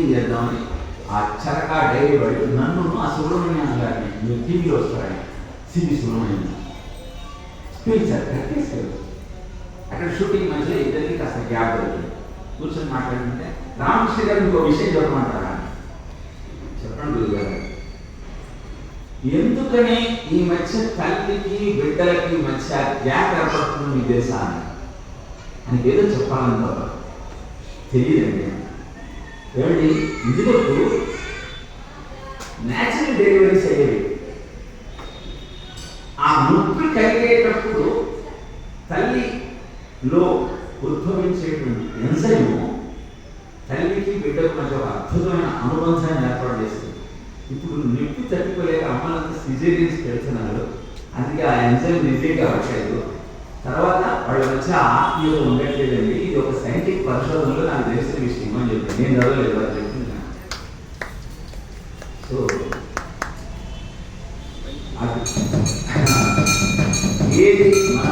Shooting చేద్దామని ఆ చరకా dairy వాడు నన్ను ఆ సుబ్రహ్మణ్యం గారిని మీరు టీవీలో వస్తారని సిబి సుబ్రహ్మణ్యం పిలిచారు కట్టేశారు. అక్కడ షూటింగ్ మధ్యలో ఇద్దరికి కాస్త గ్యాప్ దొరికింది. కూర్చొని మాట్లాడుతుంటే రామకృష్ణ గారు ఇంకో విషయం చెప్పమంటారా? చెప్పండి గారు. ఎందుకని ఈ మధ్య తల్లికి బిడ్డలకి మధ్య గ్యాప్ ఏర్పడుతుంది మీ దేశాన్ని అని ఏదో చెప్పాలంటే తెలియదండి. ఏమండి ఇదివరకు న్యాచురల్ డెలివరీస్ అయ్యేవి. ఆ నొప్పి కలిగేటప్పుడు తల్లిలో ఉద్భవించేటువంటి ఎంజైము తల్లికి బిడ్డకు మధ్య ఒక అద్భుతమైన అనుబంధాన్ని ఏర్పాటు చేస్తుంది. ఇప్పుడు నొప్పి తట్టుకోలేక అమ్మలంతా సిజేరియన్స్ పెడుతున్నారు. అందుకే ఆ ఎంజైమ్ ఈజీగా అవ్వట్లేదు. తర్వాత వాళ్ళ మధ్య ఆత్మీయత ఉండట్లేదండి. ఇది ఒక సైంటిఫిక్ పరిశోధనలో నాకు తెలిసిన విషయం అని చెప్పి నేను చదవలేదు వాళ్ళు చెప్తున్నాను. సో ఏది మన